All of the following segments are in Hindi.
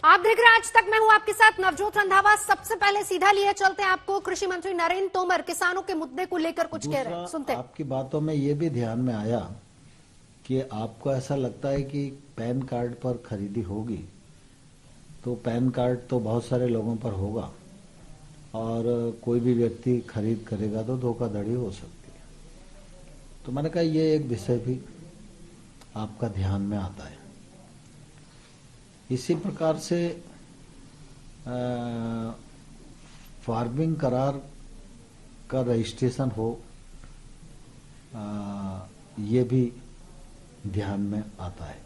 आप देख रहे हैं आज तक, मैं हूं आपके साथ नवजोत रंधावा। सबसे पहले सीधा लिए चलते हैं आपको कृषि मंत्री नरेंद्र तोमर किसानों के मुद्दे को लेकर कुछ कह रहे हैं, सुनते हैं। आपकी बातों में ये भी ध्यान में आया कि आपको ऐसा लगता है कि पैन कार्ड पर खरीदी होगी तो पैन कार्ड तो बहुत सारे लोगों पर होगा और कोई भी व्यक्ति खरीद करेगा तो धोखाधड़ी हो सकती है। तो मैंने कहा ये एक विषय भी आपका ध्यान में आता है। इसी प्रकार से फार्मिंग करार का रजिस्ट्रेशन हो ये भी ध्यान में आता है।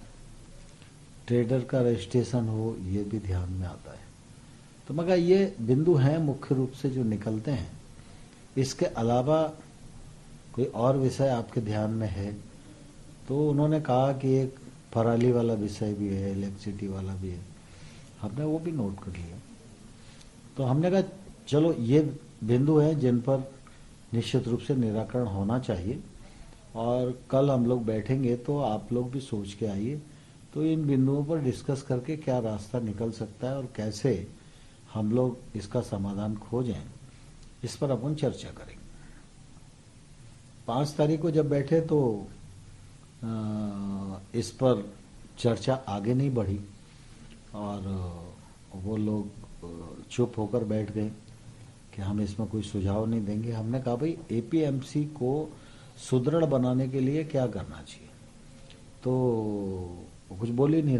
ट्रेडर का रजिस्ट्रेशन हो ये भी ध्यान में आता है। तो मगर ये बिंदु हैं मुख्य रूप से जो निकलते हैं। इसके अलावा कोई और विषय आपके ध्यान में है तो उन्होंने कहा कि एक पराली वाला विषय भी है, इलेक्ट्रिसिटी वाला भी है, हमने वो भी नोट कर लिया। तो हमने कहा चलो ये बिंदु हैं जिन पर निश्चित रूप से निराकरण होना चाहिए और कल हम लोग बैठेंगे तो आप लोग भी सोच के आइए तो इन बिंदुओं पर डिस्कस करके क्या रास्ता निकल सकता है और कैसे हम लोग इसका समाधान खोजें, इस पर अपन चर्चा करेंगे। 5 तारीख को जब बैठे तो इस पर चर्चा आगे नहीं बढ़ी और वो लोग चुप होकर बैठ गए कि हम इसमें कोई सुझाव नहीं देंगे। हमने कहा भाई एपीएमसी को सुदृढ़ बनाने के लिए क्या करना चाहिए, तो वो कुछ बोल ही नहीं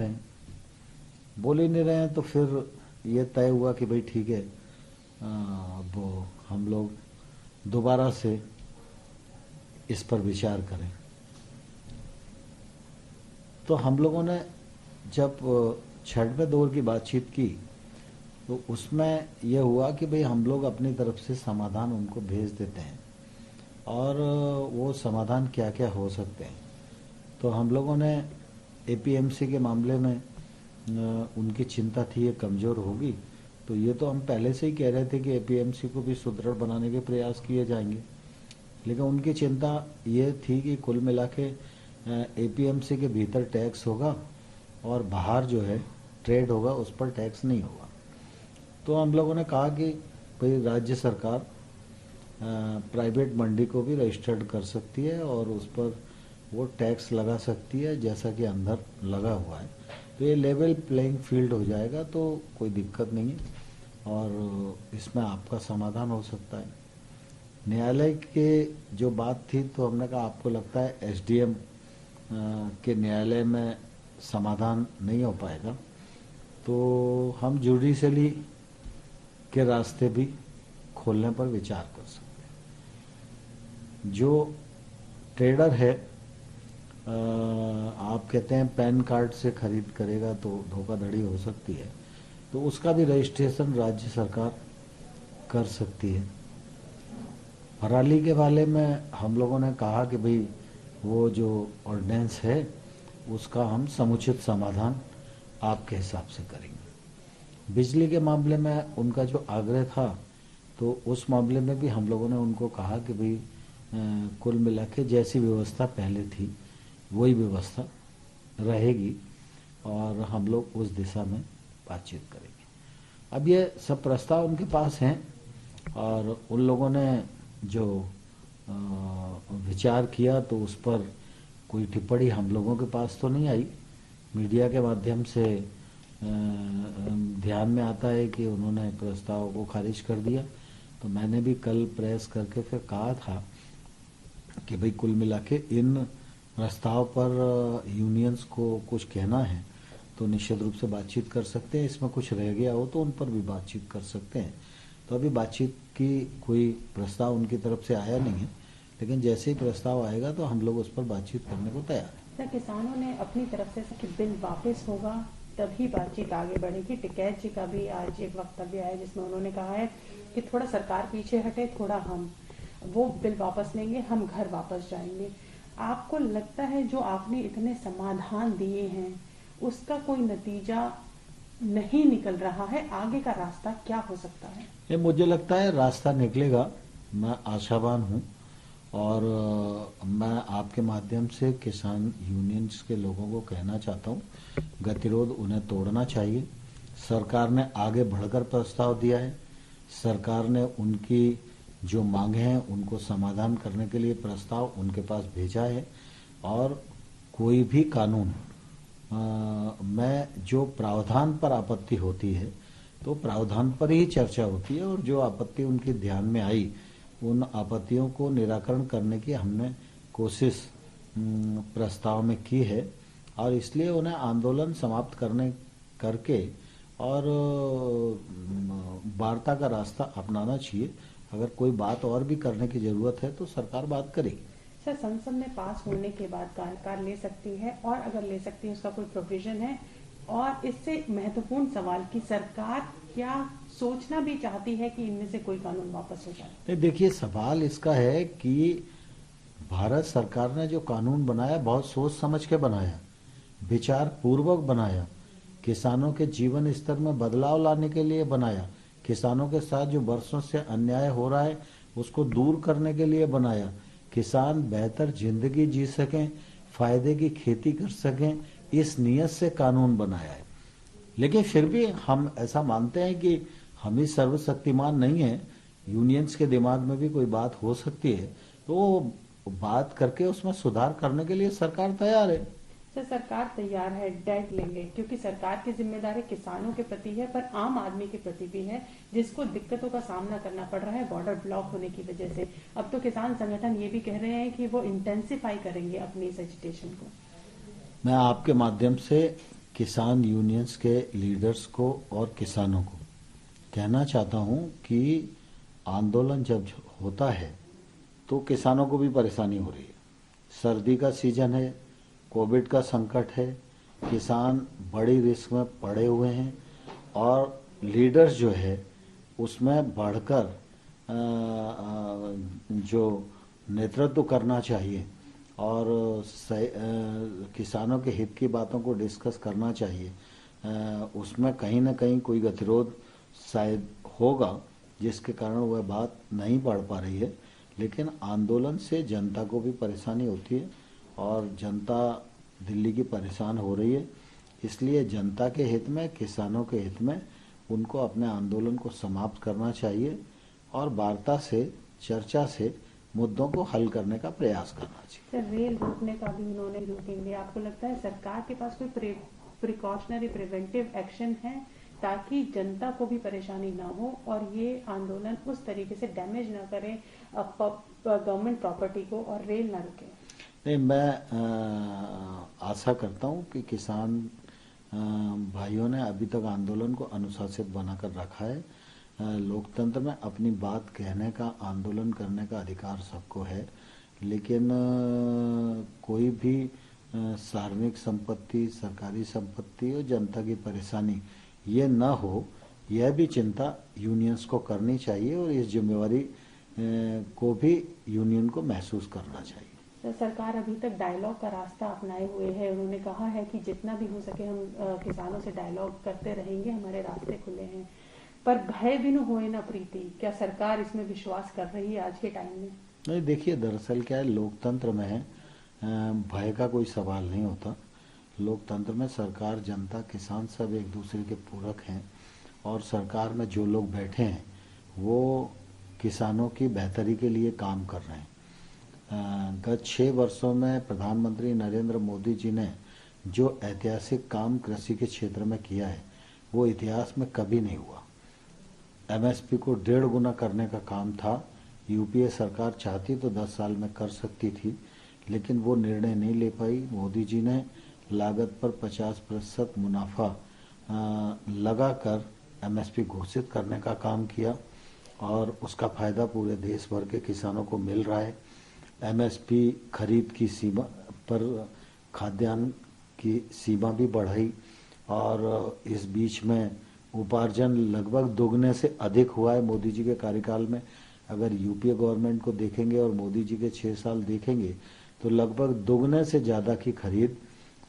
रहे। तो फिर ये तय हुआ कि भाई ठीक है, अब हम लोग दोबारा से इस पर विचार करें। तो हम लोगों ने जब 6वें दौर की बातचीत की तो उसमें यह हुआ कि भाई हम लोग अपनी तरफ से समाधान उनको भेज देते हैं और वो समाधान क्या क्या हो सकते हैं। तो हम लोगों ने एपीएमसी के मामले में उनकी चिंता थी ये कमज़ोर होगी, तो ये तो हम पहले से ही कह रहे थे कि एपीएमसी को भी सुदृढ़ बनाने के प्रयास किए जाएंगे, लेकिन उनकी चिंता ये थी कि कुल मिला के एपीएमसी के भीतर टैक्स होगा और बाहर जो है ट्रेड होगा उस पर टैक्स नहीं होगा। तो हम लोगों ने कहा कि भाई राज्य सरकार प्राइवेट मंडी को भी रजिस्टर्ड कर सकती है और उस पर वो टैक्स लगा सकती है जैसा कि अंदर लगा हुआ है। तो ये लेवल प्लेइंग फील्ड हो जाएगा, तो कोई दिक्कत नहीं है और इसमें आपका समाधान हो सकता है। न्यायालय के जो बात थी तो हमने कहा आपको लगता है एसडीएम के न्यायालय में समाधान नहीं हो पाएगा तो हम जुडिशली के रास्ते भी खोलने पर विचार कर सकते हैं। जो ट्रेडर है आप कहते हैं पैन कार्ड से खरीद करेगा तो धोखाधड़ी हो सकती है, तो उसका भी रजिस्ट्रेशन राज्य सरकार कर सकती है। पराली के बारे में हम लोगों ने कहा कि भाई वो जो ऑर्डिनेंस है उसका हम समुचित समाधान आपके हिसाब से करेंगे। बिजली के मामले में उनका जो आग्रह था तो उस मामले में भी हम लोगों ने उनको कहा कि भाई कुल मिला के जैसी व्यवस्था पहले थी वही व्यवस्था रहेगी और हम लोग उस दिशा में बातचीत करेंगे। अब ये सब प्रस्ताव उनके पास हैं और उन लोगों ने जो विचार किया तो उस पर कोई टिप्पणी हम लोगों के पास तो नहीं आई। मीडिया के माध्यम से ध्यान में आता है कि उन्होंने प्रस्ताव को खारिज कर दिया। तो मैंने भी कल प्रेस करके फिर कहा था कि भाई कुल मिला के इन प्रस्ताव पर यूनियंस को कुछ कहना है तो निश्चित रूप से बातचीत कर सकते हैं। इसमें कुछ रह गया हो तो उन पर भी बातचीत कर सकते हैं। तो अभी बातचीत की कोई प्रस्ताव उनकी तरफ से आया नहीं है, लेकिन जैसे ही प्रस्ताव आएगा तो हम लोग उस पर बातचीत करने को तैयार हैं। किसानों ने अपनी तरफ से कि बिल वापस होगा तभी बातचीत आगे बढ़ेगी। टिकैत जी का भी आज एक वक्तव्य है जिसमें उन्होंने कहा है कि थोड़ा सरकार पीछे हटे, थोड़ा हम वो बिल वापस लेंगे, हम घर वापस जाएंगे। आपको लगता है जो आपने इतने समाधान दिए हैं उसका कोई नतीजा नहीं निकल रहा है, आगे का रास्ता क्या हो सकता है? ये मुझे लगता है रास्ता निकलेगा, मैं आशावान हूँ और मैं आपके माध्यम से किसान यूनियंस के लोगों को कहना चाहता हूँ गतिरोध उन्हें तोड़ना चाहिए सरकार ने आगे बढ़कर प्रस्ताव दिया है। सरकार ने उनकी जो मांगे हैं उनको समाधान करने के लिए प्रस्ताव उनके पास भेजा है। और कोई भी कानून में जो प्रावधान पर आपत्ति होती है तो प्रावधान पर ही चर्चा होती है, और जो आपत्ति उनके ध्यान में आई उन आपत्तियों को निराकरण करने की हमने कोशिश प्रस्ताव में की है। और इसलिए उन्हें आंदोलन समाप्त करके और वार्ता का रास्ता अपनाना चाहिए। अगर कोई बात और भी करने की जरूरत है तो सरकार बात करेगी। सर, संसद में पास होने के बाद सरकार ले सकती है, और अगर ले सकती है उसका कोई प्रोविजन है? और इससे महत्वपूर्ण सवाल कि सरकार क्या सोचना भी चाहती है कि इनमें से कोई कानून वापस हो जाए? नहीं, देखिए सवाल इसका है कि भारत सरकार ने जो कानून बनाया बहुत सोच समझ के बनाया, विचार पूर्वक बनाया, किसानों के जीवन स्तर में बदलाव लाने के लिए बनाया, किसानों के साथ जो वर्षों से अन्याय हो रहा है उसको दूर करने के लिए बनाया, किसान बेहतर जिंदगी जी सकें, फायदे की खेती कर सकें, इस नियत से कानून बनाया है। लेकिन फिर भी हम ऐसा मानते हैं कि हम ही सर्वशक्तिमान नहीं है, यूनियंस के दिमाग में भी कोई बात हो सकती है, तो बात करके उसमें सुधार करने के लिए सरकार तैयार है। सर, सरकार तैयार है, डेट लेंगे, क्योंकि सरकार की जिम्मेदारी किसानों के प्रति है पर आम आदमी के प्रति भी है, जिसको दिक्कतों का सामना करना पड़ रहा है बॉर्डर ब्लॉक होने की वजह से। अब तो किसान संगठन ये भी कह रहे हैं कि वो इंटेंसिफाई करेंगे अपनी इस एजिटेशन को। मैं आपके माध्यम से किसान यूनियंस के लीडर्स को और किसानों को कहना चाहता हूं कि आंदोलन जब होता है तो किसानों को भी परेशानी हो रही है। सर्दी का सीजन है, कोविड का संकट है, किसान बड़ी रिस्क में पड़े हुए हैं, और लीडर्स जो है उसमें बढ़कर जो नेतृत्व करना चाहिए और किसानों के हित की बातों को डिस्कस करना चाहिए, उसमें कहीं ना कहीं कोई गतिरोध शायद होगा जिसके कारण वह बात नहीं बढ़ पा रही है। लेकिन आंदोलन से जनता को भी परेशानी होती है और जनता दिल्ली की परेशान हो रही है, इसलिए जनता के हित में, किसानों के हित में उनको अपने आंदोलन को समाप्त करना चाहिए और वार्ता से, चर्चा से मुद्दों को हल करने का प्रयास करना चाहिए। सर, रेल रोकने का भी उन्होंने रोकेंगे, आपको लगता है सरकार के पास कोई प्रिकॉशनरी प्रिवेंटिव एक्शन है ताकि जनता को भी परेशानी ना हो और ये आंदोलन उस तरीके से डैमेज ना करे गवर्नमेंट प्रॉपर्टी को और रेल ना रुके? नहीं, मैं आशा करता हूं कि किसान भाइयों ने अभी तक आंदोलन को अनुशासित बनाकर रखा है। लोकतंत्र में अपनी बात कहने का, आंदोलन करने का अधिकार सबको है, लेकिन कोई भी सार्वजनिक संपत्ति, सरकारी संपत्ति और जनता की परेशानी ये न हो, यह भी चिंता यूनियंस को करनी चाहिए और इस जिम्मेवारी को भी यूनियन को महसूस करना चाहिए। सरकार अभी तक डायलॉग का रास्ता अपनाए हुए है, उन्होंने कहा है कि जितना भी हो सके हम किसानों से डायलॉग करते रहेंगे, हमारे रास्ते खुले हैं, पर भय भी न होए ना प्रीति। क्या सरकार इसमें विश्वास कर रही है आज के टाइम में? नहीं, देखिए दरअसल क्या है, लोकतंत्र में है भय का कोई सवाल नहीं होता। लोकतंत्र में सरकार, जनता, किसान सब एक दूसरे के पूरक हैं और सरकार में जो लोग बैठे हैं वो किसानों की बेहतरी के लिए काम कर रहे हैं। गत 6 वर्षों में प्रधानमंत्री नरेंद्र मोदी जी ने जो ऐतिहासिक काम कृषि के क्षेत्र में किया है वो इतिहास में कभी नहीं हुआ। एमएसपी को 1.5 गुना करने का काम था। यूपीए सरकार चाहती तो 10 साल में कर सकती थी, लेकिन वो निर्णय नहीं ले पाई। मोदी जी ने लागत पर 50% मुनाफा लगाकर एमएसपी घोषित करने का काम किया और उसका फायदा पूरे देश भर के किसानों को मिल रहा है। एमएसपी खरीद की सीमा पर खाद्यान्न की सीमा भी बढ़ाई और इस बीच में उपार्जन लगभग दोगुने से अधिक हुआ है मोदी जी के कार्यकाल में। अगर यूपीए गवर्नमेंट को देखेंगे और मोदी जी के 6 साल देखेंगे तो लगभग दोगुने से ज़्यादा की खरीद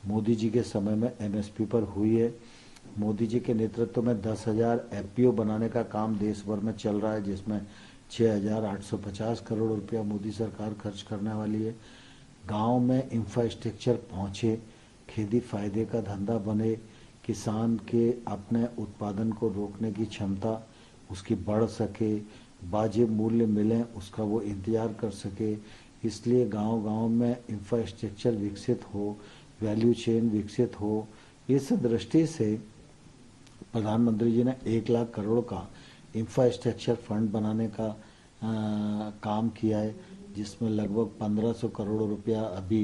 मोदी जी के समय में एमएसपी पर हुई है। मोदी जी के नेतृत्व में 10,000 एफपीओ बनाने का काम देश भर में चल रहा है, जिसमें 6,850 करोड़ रुपया मोदी सरकार खर्च करने वाली है। गांव में इंफ्रास्ट्रक्चर पहुंचे, खेती फायदे का धंधा बने, किसान के अपने उत्पादन को रोकने की क्षमता उसकी बढ़ सके, वाजिब मूल्य मिले उसका वो इंतजार कर सके। इसलिए गांव-गांव में इंफ्रास्ट्रक्चर विकसित हो, वैल्यू चेन विकसित हो। इस दृष्टि से प्रधानमंत्री जी ने 1 लाख करोड़ का इंफ्रास्ट्रक्चर फंड बनाने का काम किया है, जिसमें लगभग 1500 करोड़ रुपया अभी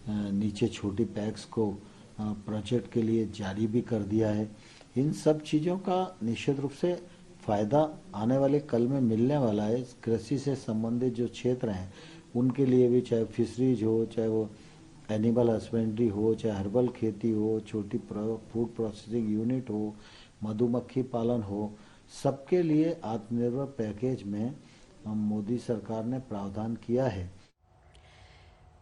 नीचे छोटी पैक्स को प्रोजेक्ट के लिए जारी भी कर दिया है। इन सब चीज़ों का निश्चित रूप से फायदा आने वाले कल में मिलने वाला है। कृषि से संबंधित जो क्षेत्र हैं उनके लिए भी, चाहे फिशरीज हो, चाहे वो एनिमल हस्बेंड्री हो, चाहे हर्बल खेती हो, छोटी फूड प्रोसेसिंग यूनिट हो, मधुमक्खी पालन हो, सबके लिए आत्मनिर्भर पैकेज में मोदी सरकार ने प्रावधान किया है।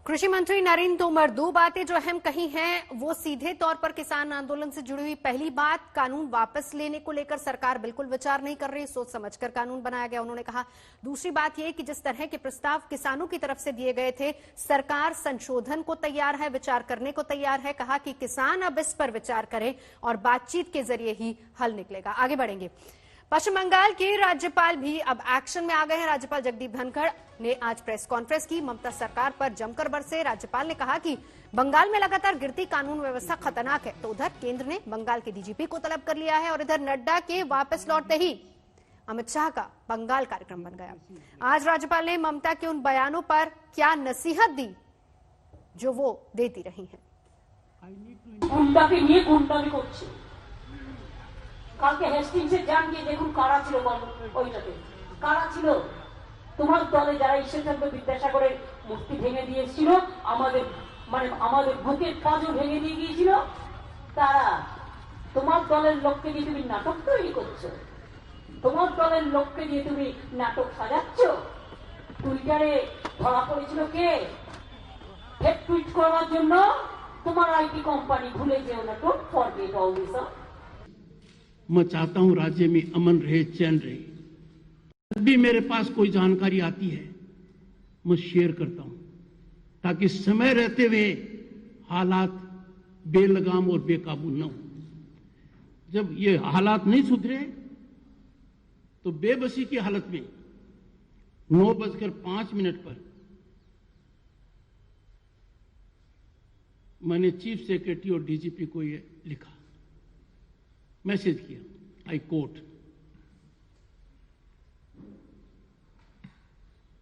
कृषि मंत्री नरेंद्र तोमर, 2 बातें जो अहम कही हैं वो सीधे तौर पर किसान आंदोलन से जुड़ी हुई। पहली बात, कानून वापस लेने को लेकर सरकार बिल्कुल विचार नहीं कर रही, सोच समझकर कानून बनाया गया, उन्होंने कहा। दूसरी बात यह कि जिस तरह के प्रस्ताव किसानों की तरफ से दिए गए थे, सरकार संशोधन को तैयार है, विचार करने को तैयार है। कहा कि किसान अब इस पर विचार करें और बातचीत के जरिए ही हल निकलेगा। आगे बढ़ेंगे। पश्चिम बंगाल के राज्यपाल भी अब एक्शन में आ गए हैं। राज्यपाल जगदीप धनखड़ ने आज प्रेस कॉन्फ्रेंस की। ममता सरकार पर जमकर बरसे। राज्यपाल ने कहा कि बंगाल में लगातार गिरती कानून व्यवस्था खतरनाक है, तो उधर केंद्र ने बंगाल के डीजीपी को तलब कर लिया है और इधर नड्डा के वापस लौटते ही अमित शाह का बंगाल कार्यक्रम बन गया। आज राज्यपाल ने ममता के उन बयानों पर क्या नसीहत दी जो वो देती रही हैं। কালকে হেস্টিংসে যান গিয়ে দেখুন কারা ছিল ওইটাতে, কারা ছিল তোমার দলে যারা ঈশ্বরচন্দ্র বিদ্যাসাগরের মূর্তি ভেঙে দিয়েছিল, আমাদের বুকের পাঁজর ভেঙে দিয়ে গিয়েছিল, তারা তোমার দলের লোককে দিয়ে তুমি নাটক তৈরি করছো, তোমার দলের লোককে দিয়ে তুমি নাটক সাজাচ্ছ। টুইটারে ধরা পড়েছিল কে? ফেক টুইট করার জন্য তোমার আইটি কোম্পানি। ভুলে যেও না, ডোন্ট ফরগেট অল দিস। मैं चाहता हूं राज्य में अमन रहे, चैन रहे। जब भी मेरे पास कोई जानकारी आती है मैं शेयर करता हूं, ताकि समय रहते हुए हालात बेलगाम और बेकाबू न हो। जब ये हालात नहीं सुधरे तो बेबसी की हालत में 9:05 पर मैंने चीफ सेक्रेटरी और डीजीपी को ये लिखा, मैसेज किया, आई कोट,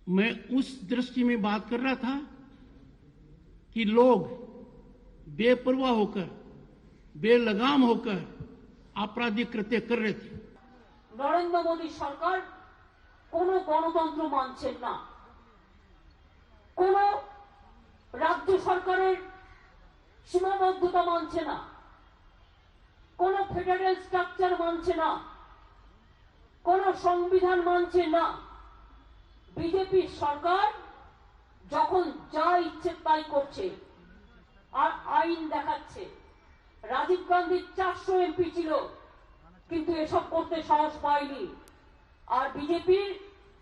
मैं उस दृष्टि में बात कर रहा था कि लोग बेपरवाह होकर, बेलगाम होकर आपराधिक कृत्य कर रहे थे। नरेंद्र मोदी सरकार कोनो गणतंत्र मानছেন না, কোনো রাজ্য সরকারের সীমাবদ্ধতা মানছে না, কোনো ফেডারেল স্ট্রাকচার মানছে না, কোনো সংবিধান মানছে না। বিজেপি সরকার যখন যা ইচ্ছে তাই করছে আর আইন দেখাচ্ছে। রাজীব গান্ধীর 400 এমপি ছিল, কিন্তু এসব করতে সাহস পায়নি। আর বিজেপির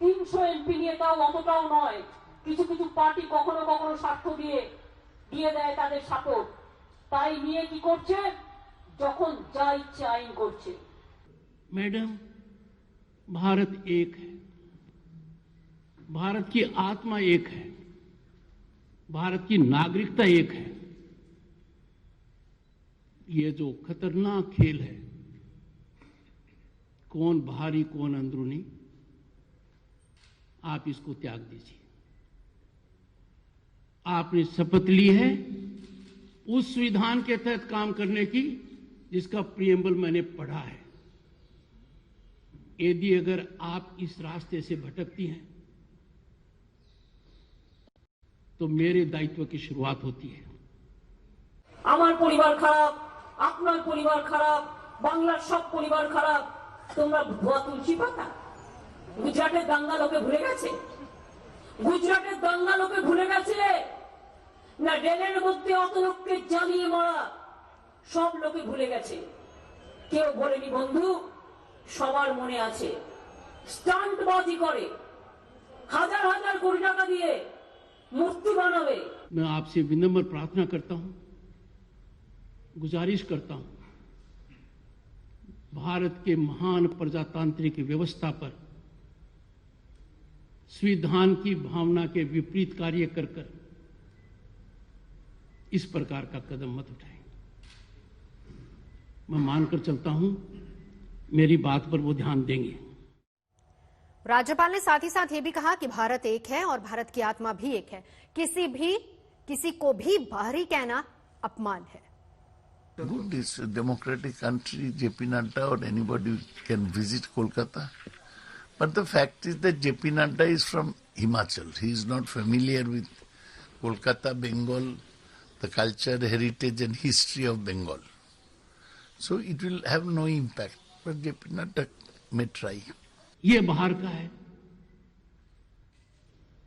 300 এমপি নিয়ে তাও অতটাও নয়। কিছু কিছু পার্টি কখনো কখনো স্বার্থ দিয়ে দেয় তাদের সাপোর্ট, তাই নিয়ে কি করছে, যখন যা ইচ্ছে আইন করছে। मैडम, भारत एक है, भारत की आत्मा एक है, भारत की नागरिकता एक है। ये जो खतरनाक खेल है, कौन बाहरी कौन अंदरूनी, आप इसको त्याग दीजिए। आपने शपथ ली है उस संविधान के तहत काम करने की जिसका प्रियम्बल मैंने पढ़ा है। यदि अगर आप इस रास्ते से भटकती हैं तो मेरे दायित्व की शुरुआत होती है। আমার পরিবার খারাপ, আপনার পরিবার খারাপ, বাংলার সব পরিবার খারাপ। তোমরা ভুয়া তুলসী পাতা। গুজরাটের দাঙ্গা লোকে ভুলে গেছে, গুজরাটের দাঙ্গা লোকে ভুলে গেছে না, রেলের মধ্যে অত লোককে জ্বালিয়ে মারা সব লোকে ভুলে গেছে। কেউ বলেনি বন্ধু, সবার মনে আছে। স্টান্টবাজি করে হাজার হাজার কোটি টাকা দিয়ে मूर्ति बनावे। मैं आपसे विनम्र प्रार्थना करता हूं, गुजारिश करता हूं भारत के महान प्रजातांत्रिक व्यवस्था पर संविधान की भावना के विपरीत कार्य कर इस प्रकार का कदम मत उठाएं। मैं मानकर चलता हूं मेरी बात पर वो ध्यान देंगे। राज्यपाल ने साथ ही साथ ये भी कहा कि भारत एक है और भारत की आत्मा भी एक है। किसी को भी बाहरी कहना अपमान है। Good, it's a democratic country. JP Nadda or anybody can visit Kolkata. But the fact is that JP Nadda is from Himachal. He is not familiar with Kolkata, Bengal, the culture, heritage and history of Bengal. So it will have no impact. But JP Nadda may try. ये बाहर का है।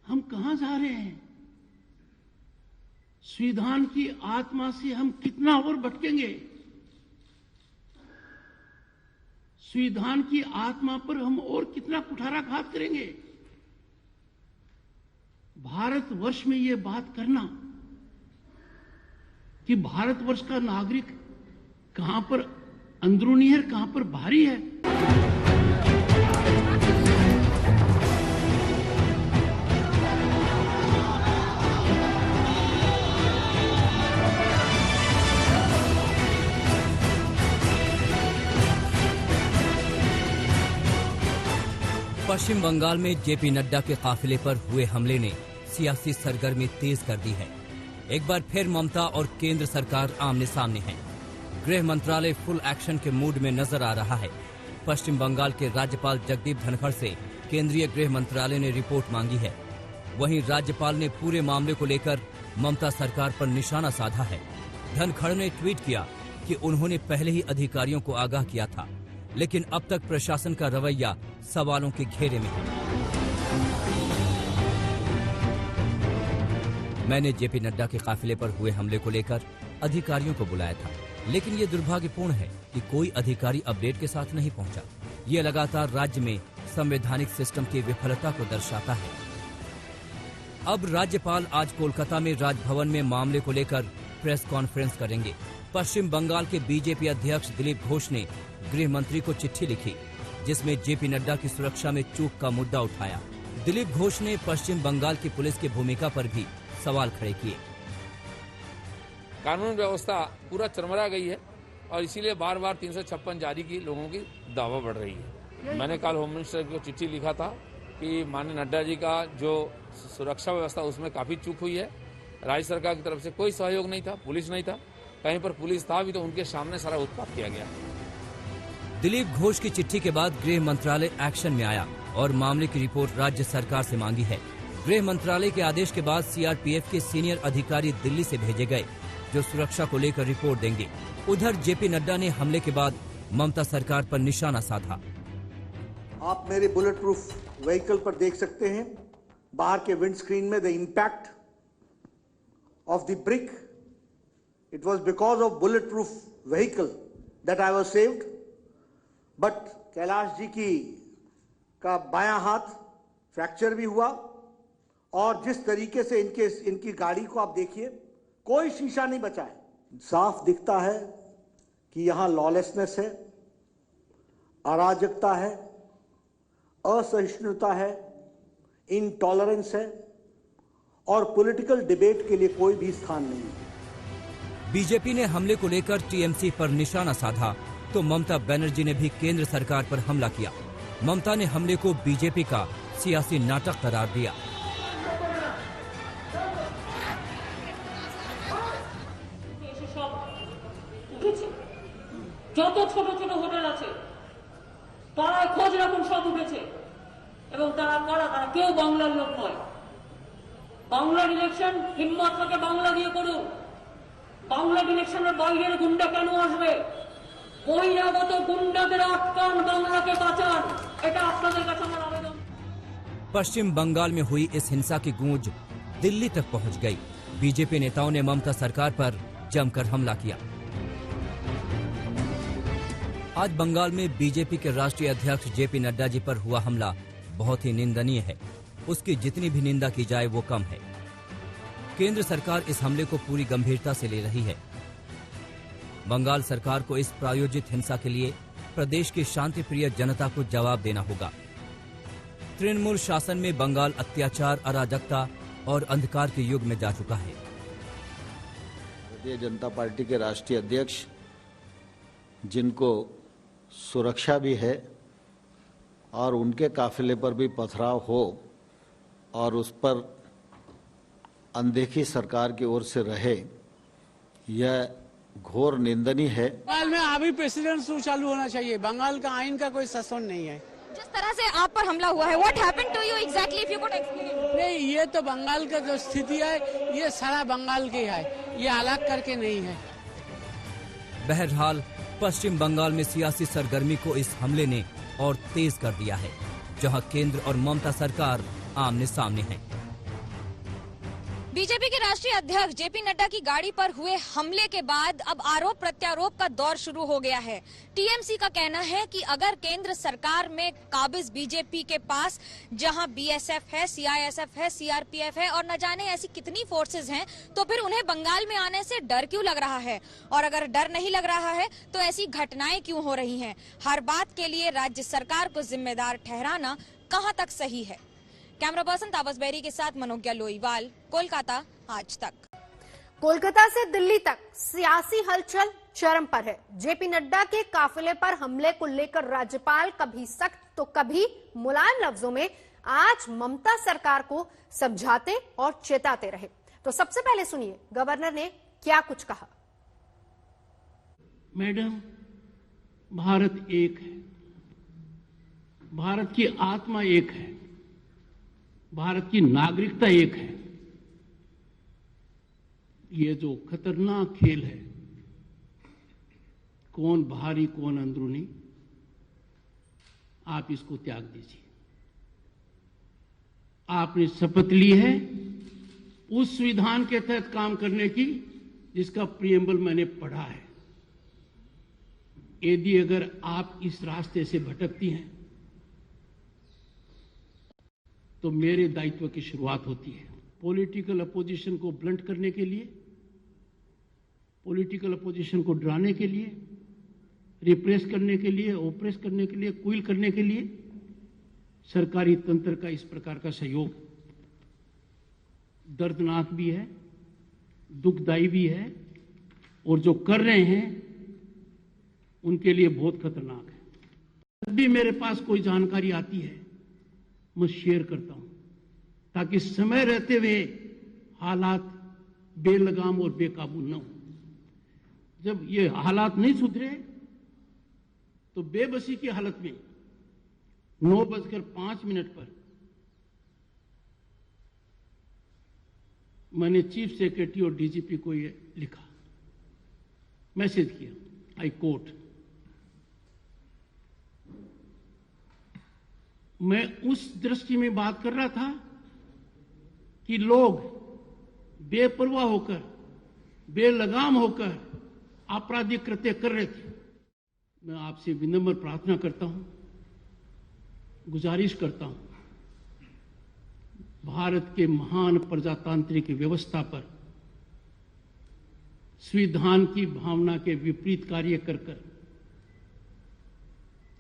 हम कहां जा रहे हैं? संविधान की आत्मा से हम कितना और भटकेंगे? संविधान की आत्मा पर हम और कितना कुठाराघात करेंगे? भारतवर्ष में ये बात करना कि भारतवर्ष का नागरिक कहां पर अंदरूनी है, कहां पर बाहरी है। पश्चिम बंगाल में जेपी नड्डा के काफिले पर हुए हमले ने सियासी सरगर्मी तेज कर दी है। एक बार फिर ममता और केंद्र सरकार आमने सामने हैं। गृह मंत्रालय फुल एक्शन के मूड में नजर आ रहा है। पश्चिम बंगाल के राज्यपाल जगदीप धनखड़ से केंद्रीय गृह मंत्रालय ने रिपोर्ट मांगी है। वहीं राज्यपाल ने पूरे मामले को लेकर ममता सरकार पर निशाना साधा है। धनखड़ ने ट्वीट किया कि उन्होंने पहले ही अधिकारियों को आगाह किया था, लेकिन अब तक प्रशासन का रवैया सवालों के घेरे में है। मैंने जेपी नड्डा के काफिले पर हुए हमले को लेकर अधिकारियों को बुलाया था, लेकिन ये दुर्भाग्यपूर्ण है कि कोई अधिकारी अपडेट के साथ नहीं पहुंचा। ये लगातार राज्य में संवैधानिक सिस्टम की विफलता को दर्शाता है। अब राज्यपाल आज कोलकाता में राजभवन में मामले को लेकर प्रेस कॉन्फ्रेंस करेंगे। पश्चिम बंगाल के बीजेपी अध्यक्ष दिलीप घोष ने गृह मंत्री को चिट्ठी लिखी, जिसमें जेपी नड्डा की सुरक्षा में चूक का मुद्दा उठाया। दिलीप घोष ने पश्चिम बंगाल की पुलिस की भूमिका पर भी सवाल खड़े किए। कानून व्यवस्था पूरा चरमरा गई है और इसीलिए बार बार 356 जारी की लोगों की दावा बढ़ रही है। मैंने कल होम मिनिस्टर को चिट्ठी लिखा था कि माननीय नड्डा जी का जो सुरक्षा व्यवस्था उसमें काफी चूक हुई है। राज्य सरकार की तरफ से कोई सहयोग नहीं था, पुलिस नहीं था, कहीं पर पुलिस था भी तो उनके सामने सारा उत्पात किया गया। दिलीप घोष की चिट्ठी के बाद गृह मंत्रालय एक्शन में आया और मामले की रिपोर्ट राज्य सरकार से मांगी है। गृह मंत्रालय के आदेश के बाद सीआरपीएफ के सीनियर अधिकारी दिल्ली से भेजे गए, जो सुरक्षा को लेकर रिपोर्ट देंगे। उधर जेपी नड्डा ने हमले के बाद ममता सरकार पर निशाना साधा। आप मेरे बुलेट प्रूफ व्हीकल पर देख सकते हैं, बाहर के विंडस्क्रीन में the impact of the brick, it was because of bulletproof vehicle that I was saved. But Kailash ji का बायां हाथ फ्रैक्चर भी हुआ और जिस तरीके से इनकी गाड़ी को आप देखिए, कोई शीशा नहीं बचा है। साफ दिखता है कि यहां लॉलेसनेस है, अराजकता है, असहिष्णुता है, इनटॉलरेंस है और पॉलिटिकल डिबेट के लिए कोई भी स्थान नहीं है। बीजेपी ने हमले को लेकर टीएमसी पर निशाना साधा तो ममता बनर्जी ने भी केंद्र सरकार पर हमला किया। ममता ने हमले को बीजेपी का सियासी नाटक करार दिया। যত ছোট ছোট হোটেল আছে পাড়ায় খোঁজ রাখুন, সব উঠেছে এবং তারা কারা, তারা কেউ বাংলার লোক নয়। বাংলার ইলেকশন হিম্মত থেকে বাংলা দিয়ে করুন। বাংলার ইলেকশনের বাইরের গুন্ডা কেন আসবে? বহিরাগত গুন্ডাদের আটকান, বাংলাকে বাঁচান, এটা আপনাদের কাছে আমার আবেদন। पश्चिम बंगाल में हुई इस हिंसा की गूंज दिल्ली तक पहुंच गई। बीजेपी नेताओं ने ममता सरकार पर जमकर हमला किया। आज बंगाल में बीजेपी के राष्ट्रीय अध्यक्ष जेपी नड्डा जी पर हुआ हमला बहुत ही निंदनीय है। उसकी जितनी भी निंदा की जाए वो कम है। केंद्र सरकार इस हमले को पूरी गंभीरता से ले रही है। बंगाल सरकार को इस प्रायोजित हिंसा के लिए प्रदेश की शांति प्रिय जनता को जवाब देना होगा। तृणमूल शासन में बंगाल अत्याचार, अराजकता और अंधकार के युग में जा चुका है। भारतीय जनता पार्टी के राष्ट्रीय अध्यक्ष, जिनको सुरक्षा भी है और उनके काफिले पर भी पथराव हो और उस पर अनदेखी सरकार की ओर से रहे, यह घोर निंदनीय है। बंगाल में अभी प्रेसिडेंट शो चालू होना चाहिए। बंगाल का आइन का कोई शासन नहीं है। जिस तरह से आप पर हमला हुआ है, what happened to you exactly, if you could explain? नहीं, ये तो बंगाल का जो स्थिति है, ये सारा बंगाल की है, ये अलग करके नहीं है। बहरहाल पश्चिम बंगाल में सियासी सरगर्मी को इस हमले ने और तेज कर दिया है, जहां केंद्र और ममता सरकार आमने सामने हैं। बीजेपी के राष्ट्रीय अध्यक्ष जेपी नड्डा की गाड़ी पर हुए हमले के बाद अब आरोप प्रत्यारोप का दौर शुरू हो गया है। टीएमसी का कहना है कि अगर केंद्र सरकार में काबिज बीजेपी के पास, जहां बीएसएफ है, सीआईएसएफ है, सीआरपीएफ है और न जाने ऐसी कितनी फोर्सेस हैं, तो फिर उन्हें बंगाल में आने से डर क्यों लग रहा है? और अगर डर नहीं लग रहा है तो ऐसी घटनाएं क्यों हो रही हैं? हर बात के लिए राज्य सरकार को जिम्मेदार ठहराना कहां तक सही है? कैमरा पर्सन तापस बेरी के साथ मनोज्ञा लोईवाल, कोलकाता, आज तक। कोलकाता से दिल्ली तक सियासी हलचल चरम पर है। जेपी नड्डा के काफिले पर हमले को लेकर राज्यपाल कभी सख्त तो कभी मुलायम लफ्जों में आज ममता सरकार को समझाते और चेताते रहे। तो सबसे पहले सुनिए गवर्नर ने क्या कुछ कहा। मैडम, भारत एक है, भारत की आत्मा एक है, भारत की नागरिकता एक है। ये जो खतरनाक खेल है, कौन बाहरी कौन अंदरूनी, आप इसको त्याग दीजिए। आपने शपथ ली है उस संविधान के तहत काम करने की जिसका प्रियम्बल मैंने पढ़ा है। यदि अगर आप इस रास्ते से भटकती हैं तो मेरे दायित्व की शुरुआत होती है। पॉलिटिकल अपोजिशन को ब्लंट करने के लिए, पॉलिटिकल अपोजिशन को डराने के लिए, रिप्रेस करने के लिए, ओप्रेस करने के लिए, क्विल करने के लिए सरकारी तंत्र का इस प्रकार का सहयोग दर्दनाक भी है, दुखदायी भी है और जो कर रहे हैं उनके लिए बहुत खतरनाक है। जब भी मेरे पास कोई जानकारी आती है मैं शेयर करता हूं ताकि समय रहते हुए हालात बेलगाम और बेकाबू न हो। जब ये हालात नहीं सुधरे तो बेबसी की हालत में 9:05 पर मैंने चीफ सेक्रेटरी और डीजीपी को ये लिखा, मैसेज किया, आई कोट, मैं उस दृष्टि में बात कर रहा था कि लोग बेपरवाह होकर, बेलगाम होकर आपराधिक कृत्य कर रहे थे। मैं आपसे विनम्र प्रार्थना करता हूं, गुजारिश करता हूं, भारत के महान प्रजातांत्रिक व्यवस्था पर संविधान की भावना के विपरीत कार्य कर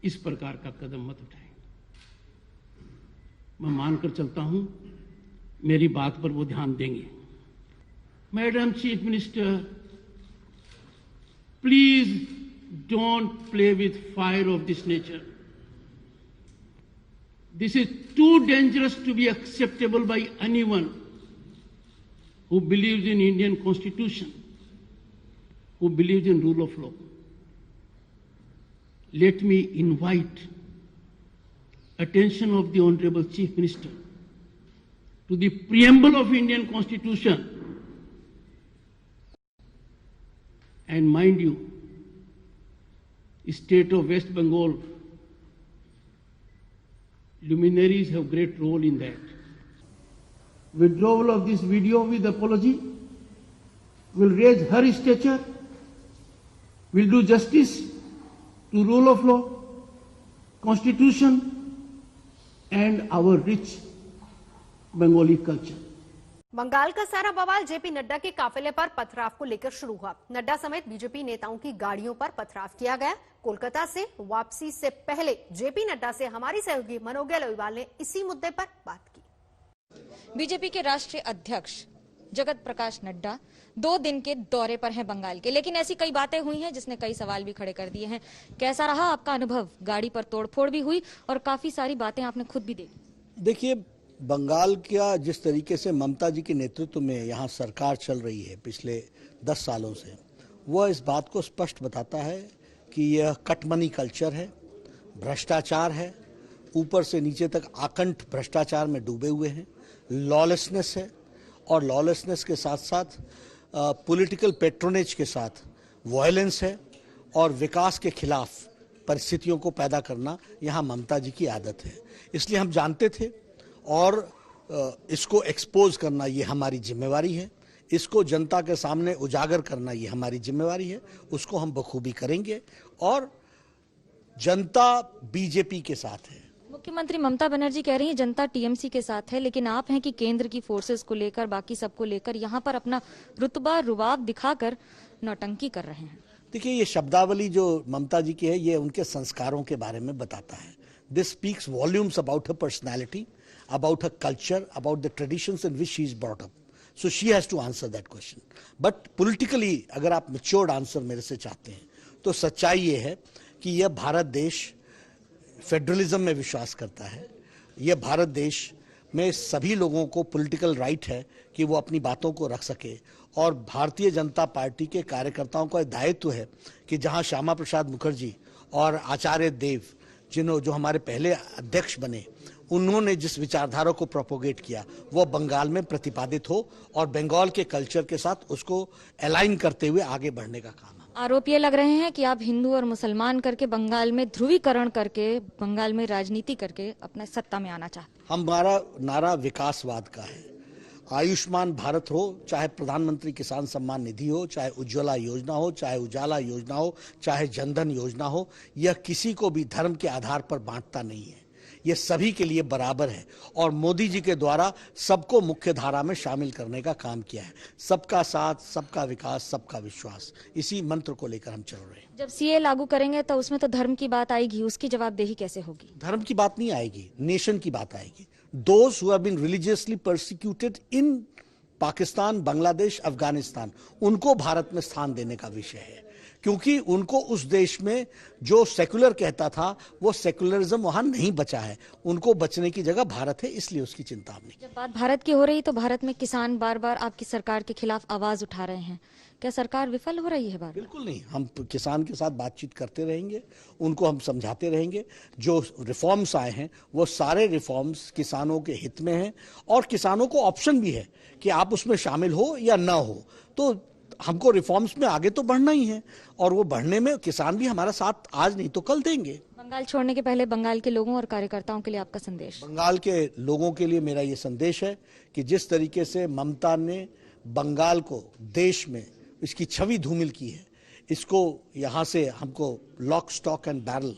इस प्रकार का कदम मत उठाएं। मैं मानकर चलता हूं मेरी बात पर वो ध्यान देंगे। Madam chief minister, please don't play with fire of this nature. This is too dangerous to be acceptable by anyone who believes in Indian Constitution, who believes in rule of law. Let me invite attention of the Honorable Chief Minister to the preamble of Indian Constitution. And mind you, state of West Bengal luminaries have great role in that. Withdrawal of this video with apology will raise her stature, will do justice to rule of law, constitution and our rich Bengali culture. Bengal का सारा बवाल जेपी नड्डा के काफिले पर पथराव को लेकर शुरू हुआ। नड्डा समेत बीजेपी नेताओं की गाड़ियों पर पथराव किया गया। कोलकाता से वापसी से पहले जेपी नड्डा से हमारी सहयोगी मनोज लोईवाल ने इसी मुद्दे पर बात की। बीजेपी के राष्ट्रीय अध्यक्ष जगत प्रकाश नड्डा 2 दिन के दौरे पर हैं बंगाल के, लेकिन ऐसी कई बातें हुई हैं जिसने कई सवाल भी खड़े कर दिए हैं। कैसा रहा आपका अनुभव? गाड़ी पर तोड़फोड़ भी हुई और काफी सारी बातें आपने खुद भी देखी। देखिए, बंगाल का जिस तरीके से ममता जी के नेतृत्व में यहाँ सरकार चल रही है पिछले 10 सालों से, वह इस बात को स्पष्ट बताता है कि यह कटमनी कल्चर है, भ्रष्टाचार है, ऊपर से नीचे तक आकंठ भ्रष्टाचार में डूबे हुए हैं, लॉलेसनेस है और लॉलेसनेस के साथ साथ पॉलिटिकल पेट्रोनेज के साथ वायलेंस है और विकास के खिलाफ परिस्थितियों को पैदा करना यहाँ ममता जी की आदत है। इसलिए हम जानते थे और इसको एक्सपोज करना ये हमारी जिम्मेवारी है, इसको जनता के सामने उजागर करना ये हमारी जिम्मेवारी है। उसको हम बखूबी करेंगे और जनता बीजेपी के साथ है। मुख्यमंत्री ममता बनर्जी कह रही हैं जनता टीएमसी के साथ है, लेकिन आप हैं कि केंद्र की फोर्सेस को लेकर, बाकी सबको लेकर यहाँ पर अपना रुतबा रुबाब दिखाकर नौटंकी कर रहे हैं। देखिए, ये शब्दावली जो ममता जी की है, ये उनके संस्कारों के बारे में बताता है। This speaks volumes about her personality, about her culture, about the traditions in which she is brought up. So she has to answer that question. But politically, अगर आप matured answer मेरे से चाहते हैं, तो सच्चाई ये है कि यह भारत देश फेडरलिज्म में विश्वास करता है। यह भारत देश में सभी लोगों को पॉलिटिकल राइट है कि वो अपनी बातों को रख सके और भारतीय जनता पार्टी के कार्यकर्ताओं का दायित्व है कि जहां श्यामा प्रसाद मुखर्जी और आचार्य देव जो हमारे पहले अध्यक्ष बने, उन्होंने जिस विचारधारा को प्रोपोगेट किया वो बंगाल में प्रतिपादित हो और बंगाल के कल्चर के साथ उसको अलाइन करते हुए आगे बढ़ने का काम है। आरोप ये लग रहे हैं कि आप हिंदू और मुसलमान करके बंगाल में ध्रुवीकरण करके, बंगाल में राजनीति करके अपना सत्ता में आना चाहते हैं। हमारा नारा विकासवाद का है। आयुष्मान भारत हो, चाहे प्रधानमंत्री किसान सम्मान निधि हो, चाहे उज्ज्वला योजना हो, चाहे उजाला योजना हो, चाहे जनधन योजना हो, यह किसी को भी धर्म के आधार पर बांटता नहीं है। ये सभी के लिए बराबर है और मोदी जी के द्वारा सबको मुख्य धारा में शामिल करने का काम किया है। सबका साथ, सबका विकास, सबका विश्वास, इसी मंत्र को लेकर हम चल रहे हैं। जब सीए लागू करेंगे तो उसमें तो धर्म की बात आएगी, उसकी जवाबदेही कैसे होगी? धर्म की बात नहीं आएगी, नेशन की बात आएगी। Those who have been religiously persecuted in Pakistan, Bangladesh, Afghanistan, उनको भारत में स्थान देने का विषय है, क्योंकि उनको उस देश में जो सेकुलर कहता था वो सेकुलरिज्म वहां नहीं बचा है। उनको बचने की जगह भारत है, इसलिए उसकी चिंता हमने। जब बात भारत की हो रही तो भारत में किसान बार बार आपकी सरकार के खिलाफ आवाज उठा रहे हैं, क्या सरकार विफल हो रही है बार? बिल्कुल नहीं, हम किसान के साथ बातचीत करते रहेंगे, उनको हम समझाते रहेंगे। जो रिफॉर्म्स आए हैं वो सारे रिफॉर्म्स किसानों के हित में हैं और किसानों को ऑप्शन भी है कि आप उसमें शामिल हो या ना हो। तो हमको रिफॉर्म्स में आगे तो बढ़ना ही है और वो बढ़ने में किसान भी हमारा साथ आज नहीं तो कल देंगे। बंगाल छोड़ने के पहले बंगाल के लोगों और कार्यकर्ताओं के लिए आपका संदेश? बंगाल के लोगों के लिए मेरा ये संदेश है कि जिस तरीके से ममता ने बंगाल को देश में इसकी छवि धूमिल की है, इसको यहाँ से हमको लॉक स्टॉक एंड बैरल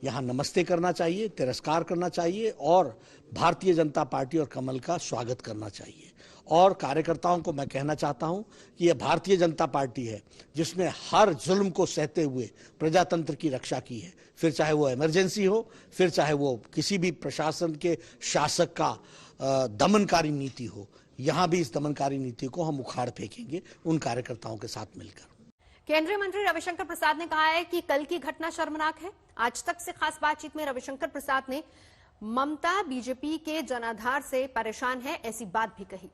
यहाँ नमस्ते करना चाहिए, तिरस्कार करना चाहिए और भारतीय जनता पार्टी और कमल का स्वागत करना चाहिए। और कार्यकर्ताओं को मैं कहना चाहता हूं कि यह भारतीय जनता पार्टी है जिसने हर जुल्म को सहते हुए प्रजातंत्र की रक्षा की है, फिर चाहे वो इमरजेंसी हो, फिर चाहे वो किसी भी प्रशासन के शासक का दमनकारी नीति हो। यहां भी इस दमनकारी नीति को हम उखाड़ फेंकेंगे उन कार्यकर्ताओं के साथ मिलकर। केंद्रीय मंत्री रविशंकर प्रसाद ने कहा है कि कल की घटना शर्मनाक है। आज तक से खास बातचीत में रविशंकर प्रसाद ने ममता बीजेपी के जनाधार से परेशान है ऐसी बात भी कही।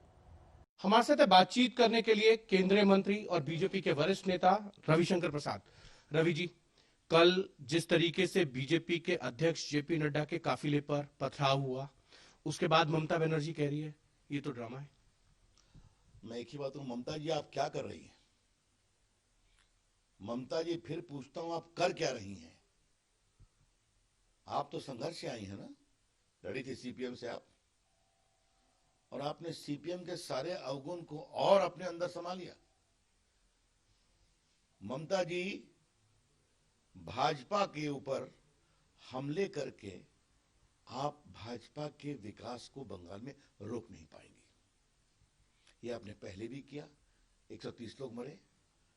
हमारे साथ बातचीत करने के लिए केंद्रीय मंत्री और बीजेपी के वरिष्ठ नेता रविशंकर प्रसाद। रवि जी, कल जिस तरीके से बीजेपी के अध्यक्ष जेपी नड्डा के काफिले पर पथराव हुआ, उसके बाद ममता बनर्जी कह रही है ये तो ड्रामा है। मैं एक ही बात हूं, ममता जी आप क्या कर रही हैं? ममता जी फिर पूछता हूं, आप कर क्या रही हैं? आप तो संघर्ष से आई हैं ना, लड़ी थी सीपीएम से आप, और आपने सीपीएम के सारे अवगुण को और अपने अंदर समा लिया। ममता जी भाजपा के ऊपर हमले करके आप भाजपा के विकास को बंगाल में रोक नहीं पाएंगी। ये आपने पहले भी किया, 130 लोग मरे,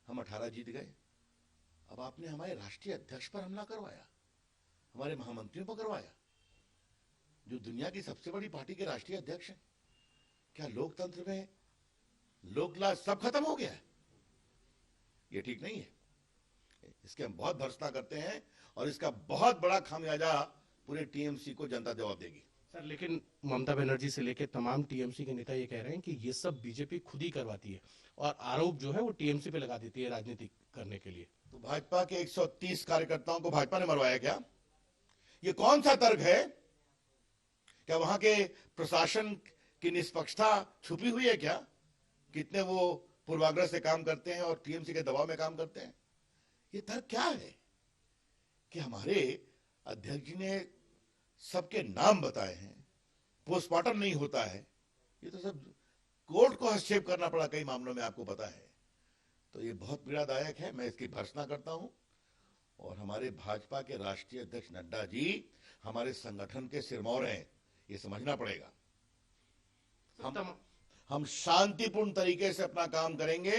हम 18 जीत गए। अब आपने हमारे राष्ट्रीय अध्यक्ष पर हमला करवाया, हमारे महामंत्रियों पर करवाया, जो दुनिया की सबसे बड़ी पार्टी के राष्ट्रीय अध्यक्ष हैं। क्या लोकतंत्र में लोकलाज सब खत्म हो गया है? ये ठीक नहीं है। इसके हम बहुत भर्त्सना करते हैं और इसका बहुत बड़ा खामियाजा पूरे टीएमसी को जनता जवाब देगी। सर, लेकिन ममता बनर्जी से लेकर तमाम टीएमसी के नेता ये कह रहे हैं कि ये सब बीजेपी खुद ही करवाती है और आरोप जो है वो टीएमसी पे लगा देती है राजनीति करने के लिए। तो भाजपा के 130 कार्यकर्ताओं को भाजपा ने मरवाया क्या? ये कौन सा तर्क है? क्या वहां के प्रशासन की निष्पक्षता छुपी हुई है क्या? कितने वो पूर्वाग्रह से काम करते हैं और टीएमसी के दबाव में काम करते हैं? ये तर्क क्या है कि हमारे अध्यक्ष जी ने सबके नाम बताए हैं, पोस्टमार्टम नहीं होता है? ये तो सब कोर्ट को हस्तक्षेप करना पड़ा कई मामलों में, आपको पता है। तो ये बहुत पीड़ादायक है, मैं इसकी भर्त्सना करता हूं। और हमारे भाजपा के राष्ट्रीय अध्यक्ष नड्डा जी हमारे संगठन के सिरमौर हैं, ये समझना पड़ेगा। हम शांतिपूर्ण तरीके से अपना काम करेंगे,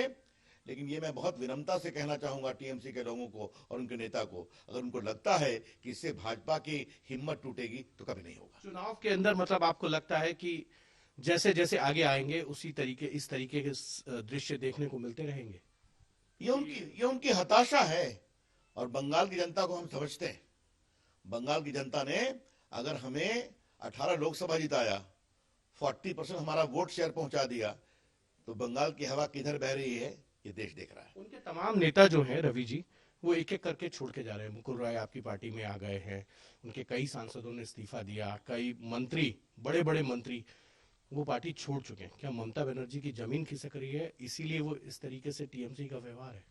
लेकिन ये मैं बहुत विनम्रता से कहना चाहूंगा टीएमसी के लोगों को और उनके नेता को, अगर उनको लगता है कि इससे भाजपा की हिम्मत टूटेगी तो कभी नहीं होगा। चुनाव के अंदर मतलब आपको लगता है कि जैसे जैसे आगे आएंगे उसी तरीके इस तरीके के दृश्य देखने को मिलते रहेंगे? ये उनकी हताशा है और बंगाल की जनता को हम समझते हैं। बंगाल की जनता ने अगर हमें 18 लोकसभा जिताया, 40% हमारा वोट शेयर पहुंचा दिया, तो बंगाल की हवा किधर बह रही है ये देश देख रहा है। उनके तमाम नेता जो हैं रवि जी, वो एक एक करके छोड़ के जा रहे हैं। मुकुल राय आपकी पार्टी में आ गए हैं, उनके कई सांसदों ने इस्तीफा दिया, कई मंत्री, बड़े बड़े मंत्री वो पार्टी छोड़ चुके हैं। क्या ममता बनर्जी की जमीन खिसक रही है, इसीलिए वो इस तरीके से टीएमसी का व्यवहार है?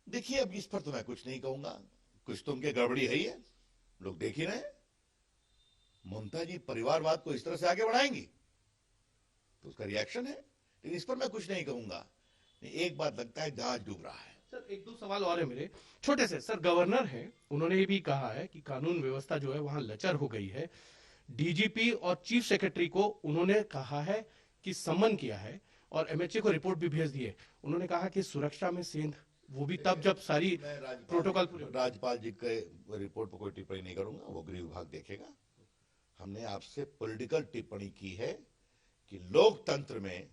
देखिए, अब इस पर तो मैं कुछ नहीं कहूंगा, कुछ तो उनके गड़बड़ी है ही है, लोग देख ही रहे हैं। ममता जी परिवारवाद को इस तरह से आगे बढ़ाएंगी तो उसका रिएक्शन है, लेकिन इस पर मैं कुछ नहीं कहूंगा। एक बात लगता है, जहाज डूब रहा है। सर, एक दो सवाल और है मेरे छोटे से। सर, गवर्नर हैं, उन्होंने ये भी कहा है कि कानून व्यवस्था जो है वहां लचर हो गई है। डीजीपी और चीफ सेक्रेटरी को उन्होंने कहा है कि सम्मन किया है और एमएचए को रिपोर्ट भी भेज दी है। उन्होंने कहा कि सुरक्षा में सेंध, वो भी तब जब सारी प्रोटोकॉल पूरे। राज्यपाल जी के रिपोर्ट पर कोई टिप्पणी नहीं करूंगा, वो गृह विभाग देखेगा। हमने आपसे पॉलिटिकल टिप्पणी की है कि लोकतंत्र में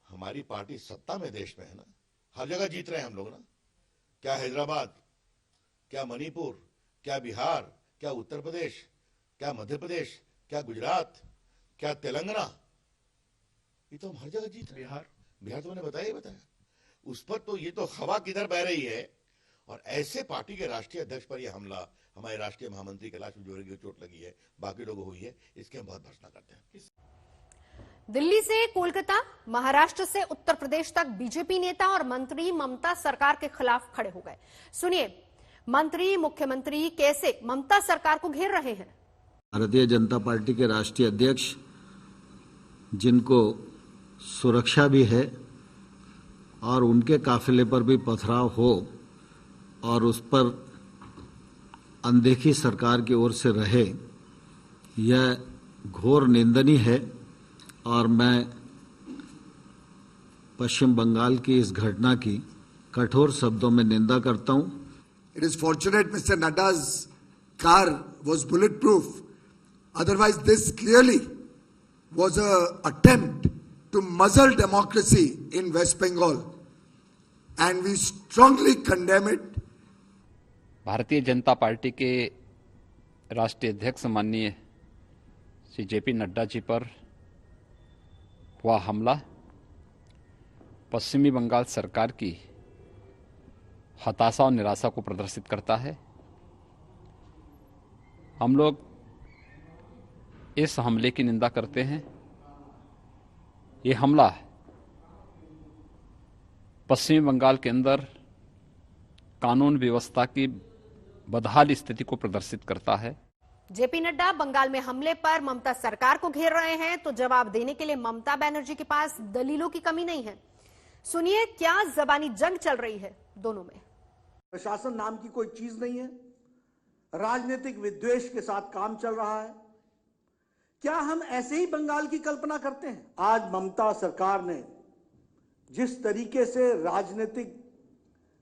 हमारी पार्टी सत्ता में देश में है ना, हर जगह जीत रहे हैं हम लोग ना। क्या हैदराबाद, क्या मणिपुर, क्या बिहार, क्या उत्तर प्रदेश, क्या मध्य प्रदेश, क्या गुजरात, क्या तेलंगाना, ये तो हम हर जगह जीत रहे हैं। बिहार तो मैंने बताया। उस पर तो ये तो हवा किधर बह रही है। और ऐसे पार्टी के राष्ट्रीय अध्यक्ष पर यह हमला, हमारे राष्ट्रीय महामंत्री कैलाश विजयवर्गीय को चोट लगी है, बाकी लोगों को हुई है, इसके हम बहुत भर्त्सना करते हैं। दिल्ली से कोलकाता, महाराष्ट्र से उत्तर प्रदेश तक बीजेपी नेता और मंत्री ममता सरकार के खिलाफ खड़े हो गए। सुनिए, मंत्री मुख्यमंत्री कैसे ममता सरकार को घेर रहे हैं। भारतीय जनता पार्टी के राष्ट्रीय अध्यक्ष, जिनको सुरक्षा भी है और उनके काफिले पर भी पथराव हो और उस पर अनदेखी सरकार की ओर से रहे, यह घोर निंदनीय है। और मैं पश्चिम बंगाल की इस घटना की कठोर शब्दों में निंदा करता हूं। It is fortunate Mr. Nadda's car was bulletproof. Otherwise, this clearly was an attempt to muzzle democracy in West Bengal, and we strongly condemn it. Bharatiya Janata party के राष्ट्रीय अध्यक्ष माननीय श्री जेपी नड्डा जी पर हुआ हमला पश्चिमी बंगाल सरकार की हताशा और निराशा को प्रदर्शित करता है। हम लोग इस हमले की निंदा करते हैं। ये हमला पश्चिमी बंगाल के अंदर कानून व्यवस्था की बदहाल स्थिति को प्रदर्शित करता है। जेपी नड्डा बंगाल में हमले पर ममता सरकार को घेर रहे हैं, तो जवाब देने के लिए ममता बनर्जी के पास दलीलों की कमी नहीं है। सुनिए, क्या जबानी जंग चल रही है दोनों में। प्रशासन नाम की कोई चीज नहीं है, राजनीतिक विद्वेष के साथ काम चल रहा है। क्या हम ऐसे ही बंगाल की कल्पना करते हैं? आज ममता सरकार ने जिस तरीके से राजनीतिक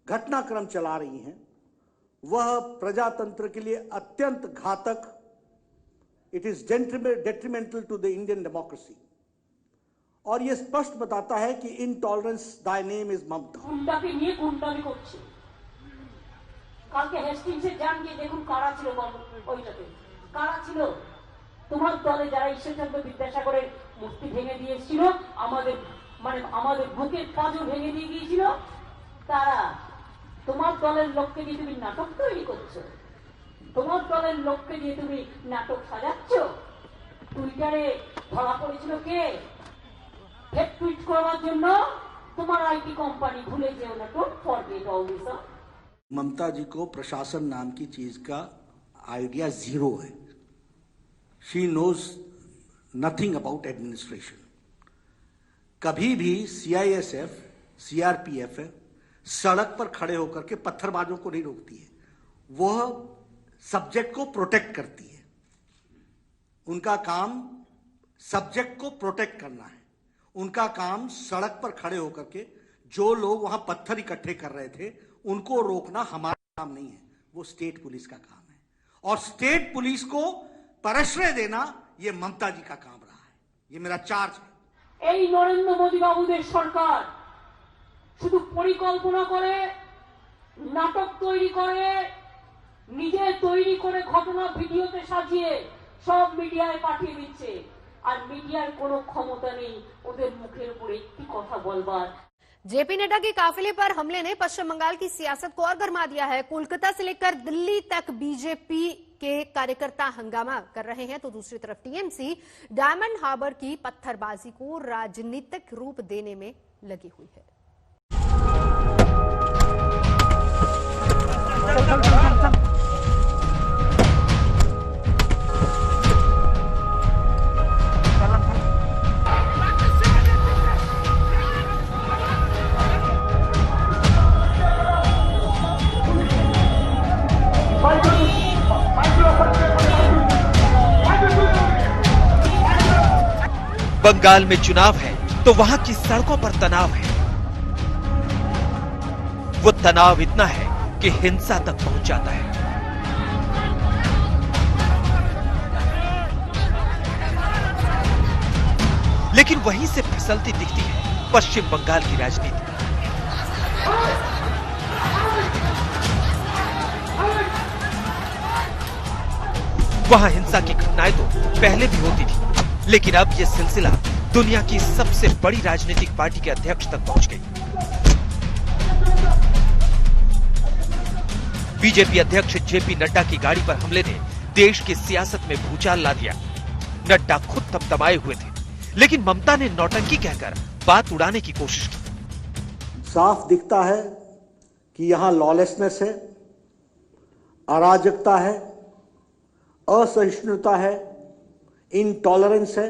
घटनाक्रम चला रही हैं, वह प्रजातंत्र के लिए अत्यंत घातक, it is detrimental to the Indian democracy. और यह स्पष्ट बताता है कि इनटॉलरेंस दाय नेम इज ममता। गुंडाকে নিয়ে গুন্ডামি করছে। কালকে হেস্টিংসে যান গিয়ে দেখুন কারা ছিল ওইটাতে, কারা ছিল তোমার দলে যারা ঈশ্বরচন্দ্র বিদ্যাসাগরের মূর্তি ভেঙে দিয়েছিল, আমাদের বুকের পাঁজর ভেঙে দিয়ে গিয়েছিল, তারা তোমার দলের লোককে দিয়ে তুমি নাটক তৈরি করছো, তোমার দলের লোককে দিয়ে তুমি নাটক সাজাচ্ছ। টুইটারে ধরা পড়েছিল কে? ফেক টুইট করার জন্য তোমার আইটি কোম্পানি। ভুলে যেও না, don't forget all this. Mamata ji को प्रशासन नाम की चीज का आइडिया जीरो है। She knows nothing about administration. कभी भी सीआईएसएफ, सीआरपीएफ सड़क पर खड़े होकर के पत्थरबाजों को नहीं रोकती है, वह सब्जेक्ट को प्रोटेक्ट करती है। उनका काम सब्जेक्ट को प्रोटेक्ट करना है। उनका काम सड़क पर खड़े होकर के जो लोग वहां पत्थर इकट्ठे कर रहे थे उनको रोकना हमारा काम नहीं है, वो स्टेट पुलिस का काम है। और स्टेट पुलिस को प्रश्रय देना ये ममता जी का काम रहा है। ये मेरा चार्ज है। এই নরেন্দ্র মোদী বাবুদের সরকার শুধু পরিকল্পনা করে, নাটক তৈরি করে, নিজে তৈরি করে ঘটনা ভিডিওতে সাজিয়ে সব মিডিয়ায় পাঠিয়ে দিচ্ছে। আর মিডিয়ার কোনো ক্ষমতা নেই ওদের মুখের উপরে একটি কথা বলবার। जेपी नड्डा के काफिले पर हमले ने पश्चिम बंगाल की सियासत को और गर्मा दिया है। कोलकाता से लेकर दिल्ली तक बीजेपी के कार्यकर्ता हंगामा कर रहे हैं, तो दूसरी तरफ टीएमसी डायमंड हार्बर की पत्थरबाजी को राजनीतिक रूप देने में लगी हुई है। बंगाल में चुनाव है तो वहां की सड़कों पर तनाव है। वो तनाव इतना है कि हिंसा तक पहुंच जाता है। लेकिन वहीं से फिसलती दिखती है पश्चिम बंगाल की राजनीति। वहां हिंसा की घटनाएं तो पहले भी होती थी, लेकिन अब यह सिलसिला दुनिया की सबसे बड़ी राजनीतिक पार्टी के अध्यक्ष तक पहुंच गई। बीजेपी अध्यक्ष जेपी नड्डा की गाड़ी पर हमले ने देश की सियासत में भूचाल ला दिया। नड्डा खुद थपथपाए हुए थे, लेकिन ममता ने नौटंकी कहकर बात उड़ाने की कोशिश की। साफ दिखता है कि यहां लॉलेसनेस है, अराजकता है, असहिष्णुता है, इनटॉलरेंस है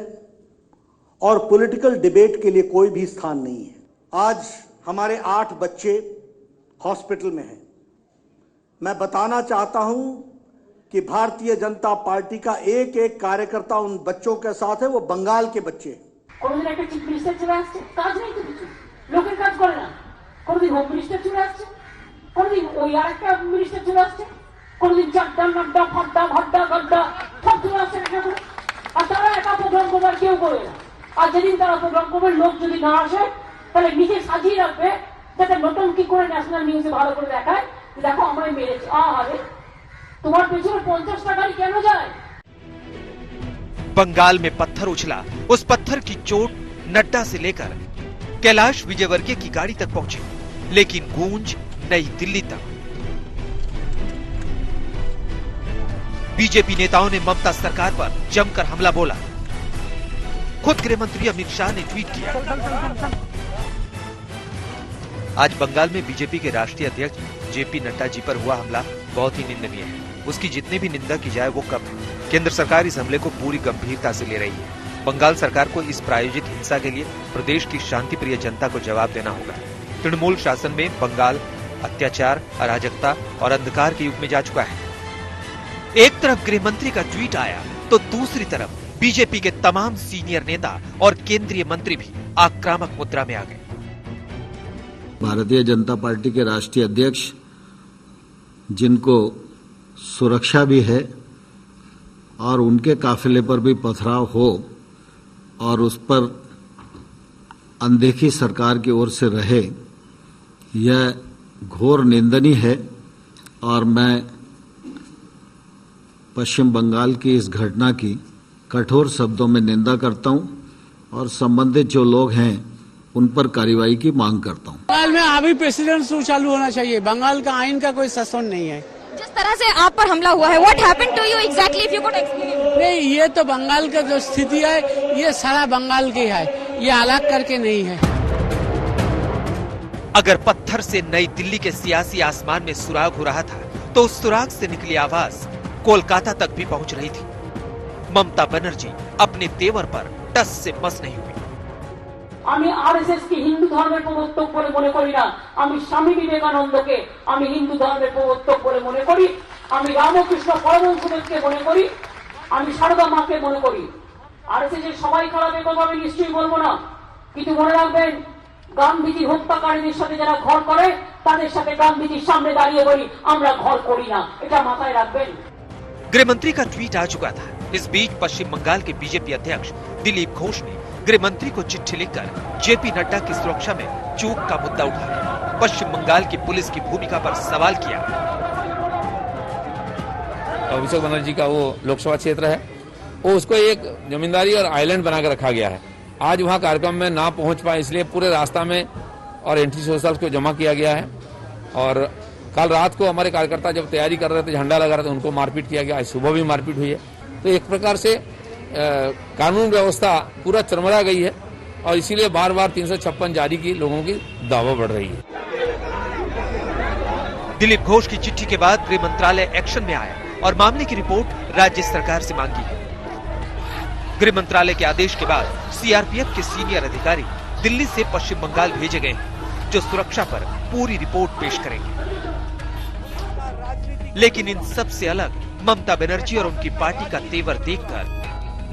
और पॉलिटिकल डिबेट के लिए कोई भी स्थान नहीं है। आज हमारे 8 बच्चे हॉस्पिटल में हैं। मैं बताना चाहता हूं कि भारतीय जनता पार्टी का एक एक कार्यकर्ता उन बच्चों के साथ है। वो बंगाल के बच्चे हैं। কোনদিন একটা চিফ মিনিস্টার চলে আসছে, কাজ নেই তো কিছু, লোকের কাজ করে না। কোনদিন হোম মিনিস্টার চলে আসছে, কোনদিন ওই আরেকটা মিনিস্টার চলে আসছে, কোনদিন চারটা নাড্ডা ফাড্ডা ভাড্ডা গাড্ডা সব চলে আসছে একটা করে। আর তারা একা প্রোগ্রাম করবার কেউ করে না। আর যেদিন তারা প্রোগ্রাম করবে, লোক যদি না আসে তাহলে নিজে সাজিয়ে রাখবে যাতে নতুনকি করে ন্যাশনাল নিউজে ভালো করে দেখায়, দেখো আমায় মেরেছে। আরে তোমার পেছনে 50টা গাড়ি কেন যায়? बंगाल में पत्थर उछला, उस पत्थर की चोट नड्डा से लेकर कैलाश विजयवर्गीय की गाड़ी तक पहुंची, लेकिन गूंज नई दिल्ली तक। बीजेपी नेताओं ने ममता सरकार पर जमकर हमला बोला। खुद गृह मंत्री अमित शाह ने ट्वीट किया। आज बंगाल में बीजेपी के राष्ट्रीय अध्यक्ष जेपी नड्डा जी पर हुआ हमला बहुत ही निंदनीय है। उसकी जितनी भी निंदा की जाए वो कम है। केंद्र सरकार इस हमले को पूरी गंभीरता से ले रही है। बंगाल सरकार को इस प्रायोजित हिंसा के लिए प्रदेश की शांति प्रिय जनता को जवाब देना होगा। तृणमूल शासन में बंगाल अत्याचार, अराजकता और अंधकार के युग में जा चुका है। एक तरफ गृह मंत्री का ट्वीट आया तो दूसरी तरफ बीजेपी के तमाम सीनियर नेता और केंद्रीय मंत्री भी आक्रामक मुद्रा में आ गए। भारतीय जनता पार्टी के राष्ट्रीय अध्यक्ष, जिनको सुरक्षा भी है और उनके काफिले पर भी पथराव हो और उस पर अनदेखी सरकार की ओर से रहे, यह घोर निंदनीय है और मैं पश्चिम बंगाल की इस घटना की कठोर शब्दों में निंदा करता हूं और संबंधित जो लोग हैं उन पर कार्रवाई की मांग करता हूं। बंगाल में अभी प्रेसिडेंट चालू होना चाहिए। बंगाल का आइन का कोई शासन नहीं है। जिस तरह से आप पर हमला हुआ है, what happened to you exactly, if you could explain. नहीं, ये तो बंगाल का जो स्थिति है ये सारा बंगाल की है, ये अलग करके नहीं है। अगर पत्थर से नई दिल्ली के सियासी आसमान में सुराग हो रहा था, तो उस सुराग से निकली आवाज कोलकाता तक भी पहुंच रही थी। ममता बनर्जी अपने तेवर पर टस से मस नहीं हुई। আমি আরএসএস কে হিন্দু ধর্মের প্রবর্তক বলে মনে করি না। আমি স্বামী বিবেকানন্দকে আমি হিন্দু ধর্মের প্রবর্তক বলে মনে করি। আমি রামকৃষ্ণ পরমহংসদেবকে মনে করি। আমি সারদা মাকে মনে করি। আরএসএস এর সবাই খারাপ কথা আমি নিশ্চয়ই বলবো না, কিন্তু মনে রাখবেন গান্ধীজি হত্যাকারীদের সাথে যারা ঘর করে তাদের সাথে গান্ধীজির সামনে দাঁড়িয়ে বলি আমরা ঘর করি না, এটা মাথায় রাখবেন। गृह मंत्री का ट्वीट आ चुका था। इस बीच पश्चिम बंगाल के बीजेपी अध्यक्ष दिलीप घोष ने गृह मंत्री को चिट्ठी लिखकर जेपी नड्डा की सुरक्षा में चूक का मुद्दा उठाया। पश्चिम बंगाल की पुलिस की भूमिका पर सवाल किया। अभिषेक बनर्जी का वो लोकसभा क्षेत्र है, वो उसको एक जमींदारी और आइलैंड बनाकर रखा गया है। आज वहाँ कार्यक्रम में ना पहुंच पाए, इसलिए पूरे रास्ता में और एंटी सोशल को जमा किया गया है। और कल रात को हमारे कार्यकर्ता जब तैयारी कर रहे थे, झंडा लगा रहे थे, उनको मारपीट किया गया। आज सुबह भी मारपीट हुई है। तो एक प्रकार से कानून व्यवस्था पूरा चरमरा गई है और इसीलिए बार बार 356 जारी की लोगों की दावा बढ़ रही है। दिलीप घोष की चिट्ठी के बाद गृह मंत्रालय एक्शन में आया और मामले की रिपोर्ट राज्य सरकार से मांगी है। गृह मंत्रालय के आदेश के बाद सीआरपीएफ के सीनियर अधिकारी दिल्ली से पश्चिम बंगाल भेजे गए हैं, जो सुरक्षा पर पूरी रिपोर्ट पेश करेंगे। लेकिन इन सब से अलग ममता बनर्जी और उनकी पार्टी का तेवर देखकर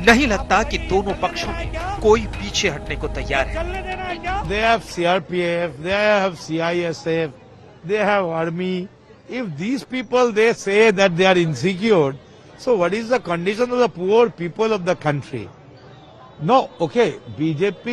नहीं लगता कि दोनों पक्षों में कोई पीछे हटने को तैयार है। They have CRPF, they have CISF, they have army. If these people they say that they are insecure, so what is the condition of the poor people of the country? No, okay, BJP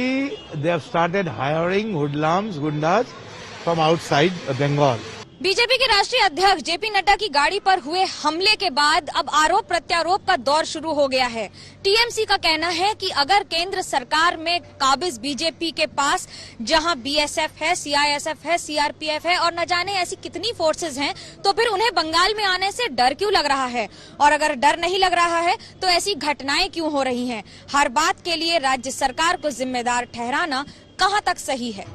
they have started hiring hoodlums, gundas from outside Bengal. BJP के राष्ट्रीय अध्यक्ष जेपी नड्डा की गाड़ी पर हुए हमले के बाद अब आरोप प्रत्यारोप का दौर शुरू हो गया है। टीएमसी का कहना है कि अगर केंद्र सरकार में काबिज बीजेपी के पास, जहां बीएसएफ है, सीआईएसएफ है, सीआरपीएफ है और न जाने ऐसी कितनी फोर्सेस हैं, तो फिर उन्हें बंगाल में आने से डर क्यों लग रहा है? और अगर डर नहीं लग रहा है तो ऐसी घटनाएं क्यों हो रही हैं? हर बात के लिए राज्य सरकार को जिम्मेदार ठहराना कहां तक सही है?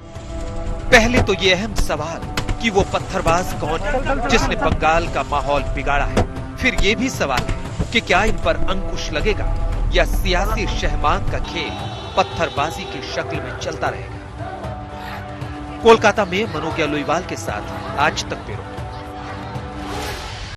पहले तो ये अहम सवाल कि वो पत्थरबाज कौन है जिसने बंगाल का माहौल बिगाड़ा है। फिर ये भी सवाल है कि क्या इन पर अंकुश लगेगा या सियासी शहमाग का खेल पत्थरबाजी की शक्ल में चलता रहेगा। कोलकाता में मनोज लोईवाल के साथ आज तक ब्यूरो।